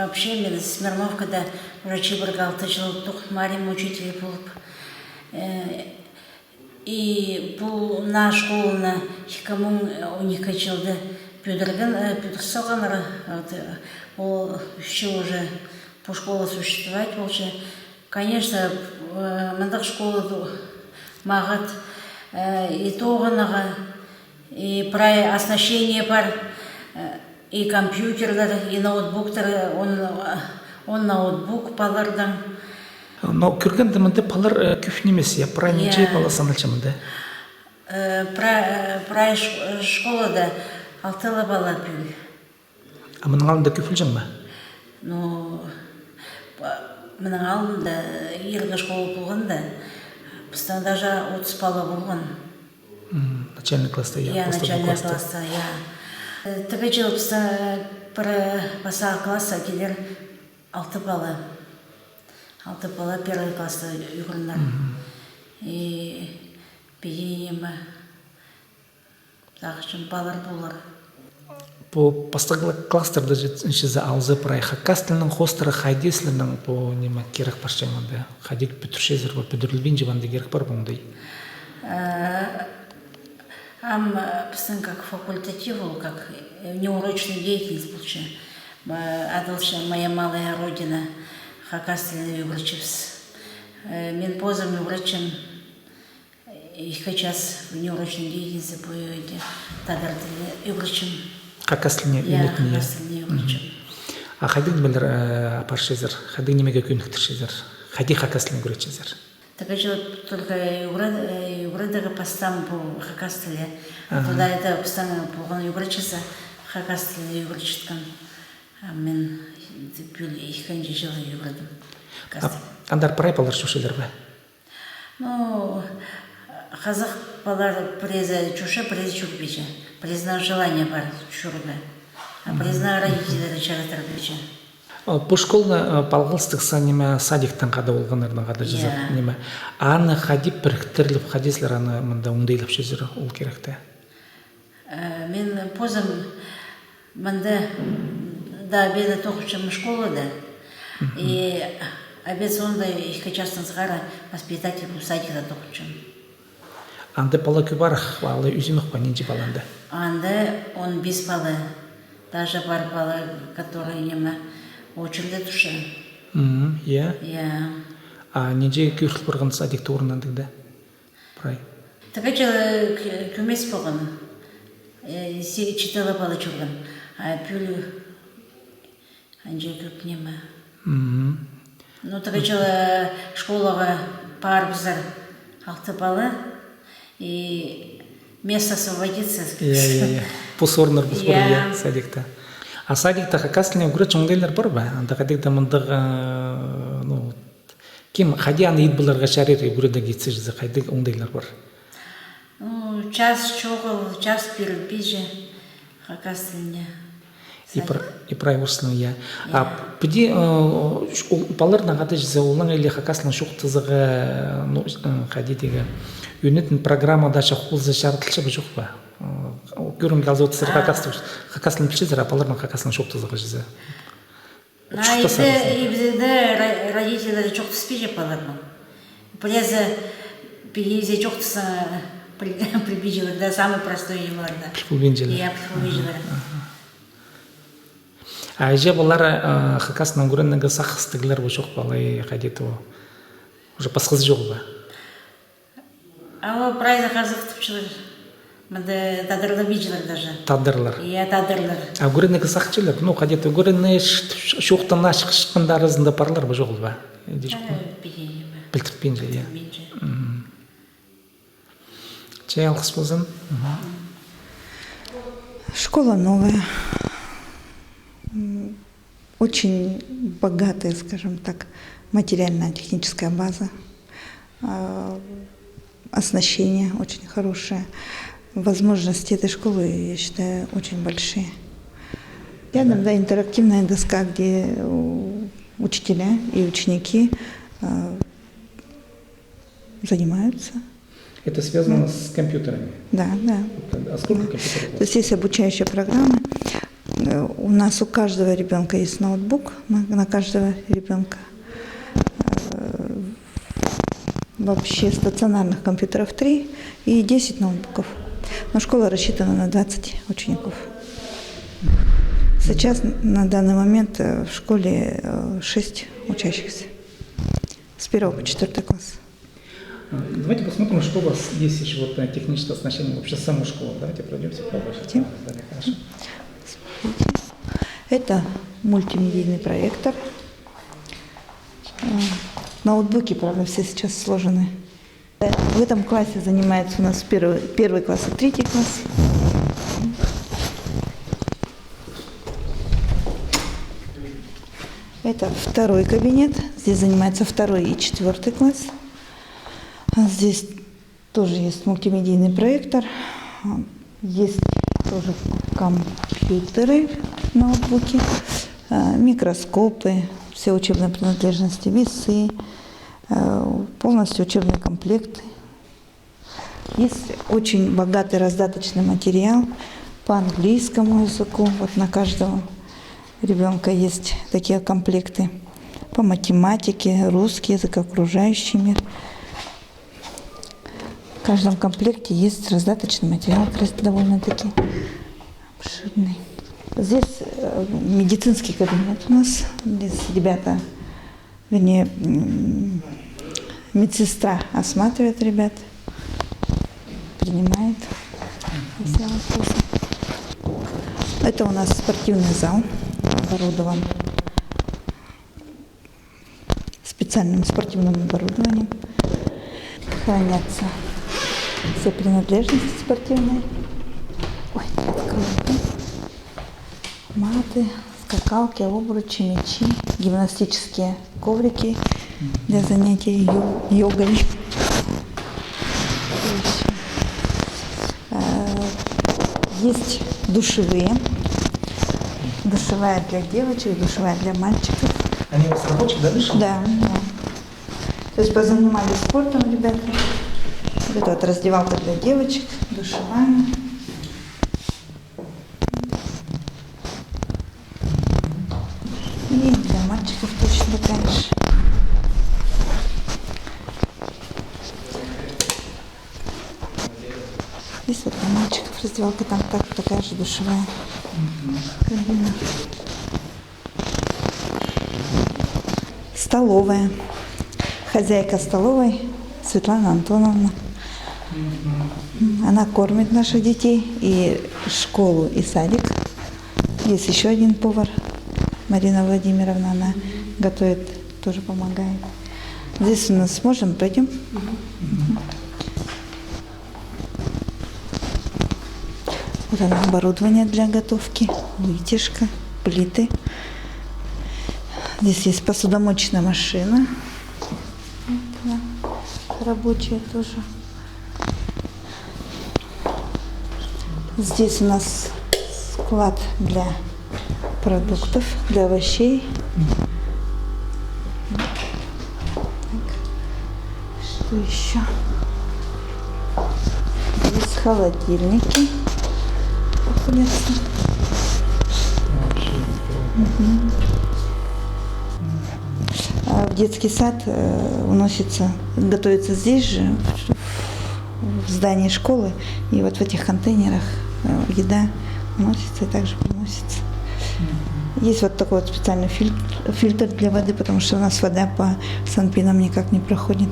вообще мен Смирновкада врачи бір 6 жыл марим учитель болып. И бұл на школына 2012 жылды пюдірсалғаныр, ол еще уже по школе существовать больше. Конечно, мындық школа мағыт и тоғынаға, и про оснащение бар, и компьютерлер, и ноутбуктер, он ноутбук балардан. Но көргенде мындай балар көп емес, я про нече бала саналчы мындай? Про школада 6 бала пүл. А мұның алдында көп үлжен ба? Ну, мұның алдында ергі школа болғанда, біздің даже 30 бала болған. Начальный класста, я. Начальный класста, я. Тігі жыл біздің бір басағы класса келер 6 бала. 6 бала первый класста үйгірінар. И бейінемі тағышын балар болар. По постаглы кластерда за алзы прай хакастылның хостыры хайдеслінің по нема керек парчаңында. Хадик бүтіршезір бар, бүдірілбен жеванды керек бар бұңдай. Біздің как факультатив, как неурочная деятельность получила. Адалша моя малая родина, хакастылный врачевс. Мен позом врачем, и сейчас в неурочной деятельности по тадардылы и врачем. Хакастылыне үйретіне. Хакастылыне врачем. А хадик білер паршезір, хадик немеге көміктіршезір, хадик хакастылыне көретшезір. Так же только югрыдага постам по хакастыле. Туда это постоянно полгон югрычеса, хакастыле югрычеткан. Мен пюл их канжи жила югрыдым. Андар прай балар шушелер бе? Ну, қазақ балар преза чуша, преза чурбича. Презна желание бар чурга. А презна родители чаратар бича. По школна балғылстық санеме садиктан қада олғанырдан қада жазып неме. Аны хадип біріктіріліп хадислер аны мында оңдайлып шезір ол керекті? Мен позым мында да обеда тоқышым школада. И обед сонда ихка частын сғара воспитатель бұл садикта тоқышым. Анда бала көбарық, балы үзімік па, ненде баланды? Анда 15 бала. Даже бар бала, которые нема очередь душа. Иә? Иә. А неде көйхіл бұрған садикті орнандыгда? Прай? Така че көмес болған. 4 бала чурған. А пүлі анже көп нема. Ну, така че школаға бар біздер 6 бала. И место освободится. Иә. Посорнар бұл споры, садикта. А садикта хакастылыне көрет жоңдайлар бар ба? Анда қадекта мұндығы, ну, кем хади аны ет бұларға шарер көреді кетсе жүзі қайдық оңдайлар бар? Ну, час чоғыл, час перепиже хакастылыне. И прай орсылың, я. А піде балардан қады жүзі олың әлі хакастылың шоқтызығы, ну, хади деге, үйнетін программада шаққылзы шартылшы бұл жоқ ба? Көрім қалзы отысыр хакастылын пішезір, апалардан хакастылын шоқтызығы жүзі. И бізді родителері чоқтыспей жапалардан. Плезі пегезе чоқтыса прибижилы, да, самый простой емаларда. Припулбенжелі. Я припулбенжелі. А же балар хакастылын көріннігі сақыстығылар бұл жоқ балай қадеті о. Уже пасқызы жоқ ба? А прайза қазық тұпшылыр. Мында тадырлы бейджілер даже. Тадырлар. Иә, тадырлар. А көріннігі сақчылар? Ну, қадеті көрінні шоқтан ашық шыққында арызында барлар ба жоқ ба? Білтірпенже, иә. Чай алқыс болсын? Школа новая. Очень богатая, скажем так, материально-техническая база. Оснащение очень хорошее. Возможности этой школы, я считаю, очень большие. Рядом, да, интерактивная доска, где учителя и ученики занимаются. Это связано с компьютерами? Да, да. А сколько компьютеров? То есть есть обучающие программы. У нас у каждого ребенка есть ноутбук, на каждого ребенка. Вообще стационарных компьютеров 3 и 10 ноутбуков. Но школа рассчитана на 20 учеников. Сейчас на данный момент в школе 6 учащихся. С 1 по 4 класс. Давайте посмотрим, что у вас есть еще вот техническое оснащение, вообще саму школу. Давайте пройдемся по вашему зданию. Хорошо. Это мультимедийный проектор. Ноутбуки, правда, все сейчас сложены. В этом классе занимается у нас первый класс и 3 класс. Это второй кабинет. Здесь занимается 2 и 4 класс. Здесь тоже есть мультимедийный проектор. Есть тоже компьютеры, ноутбуки, микроскопы, все учебные принадлежности, весы, полностью учебные комплекты. Есть очень богатый раздаточный материал по английскому языку. Вот на каждого ребенка есть такие комплекты. По математике, русский язык, окружающий мир. В каждом комплекте есть раздаточный материал, довольно-таки обширный. Здесь медицинский кабинет у нас. Здесь ребята, вернее, медсестра осматривает ребят, принимает все вопросы. Это у нас спортивный зал, оборудован специальным спортивным оборудованием. Хранятся все принадлежности спортивные. Ой, откройте. Маты, скакалки, обручи, мячи, гимнастические коврики для занятий йогой. Есть душевые. Душевая для девочек, душевая для мальчиков. Они у вас рабочие, да, дышат? Да. То есть позанимались спортом ребята. Вот это вот раздевалка для девочек, душевая. И для мальчиков точно такая же. Здесь вот для мальчиков раздевалка, там такая же душевая кабина. Столовая. Хозяйка столовой Светлана Антоновна. Она кормит наших детей, и школу, и садик. Есть еще один повар, Марина Владимировна, она готовит, тоже помогает. Здесь у нас, можем, пойдем? Вот оно, оборудование для готовки, вытяжка, плиты. Здесь есть посудомоечная машина. Вот она, рабочая тоже. Здесь у нас склад для продуктов, для овощей. Так. Что еще? Здесь холодильники находятся. В детский сад уносится, готовится здесь же, в здании школы. И вот в этих контейнерах еда уносится и также приносится. Есть вот такой вот специальный фильтр для воды, потому что у нас вода по санпинам никак не проходит.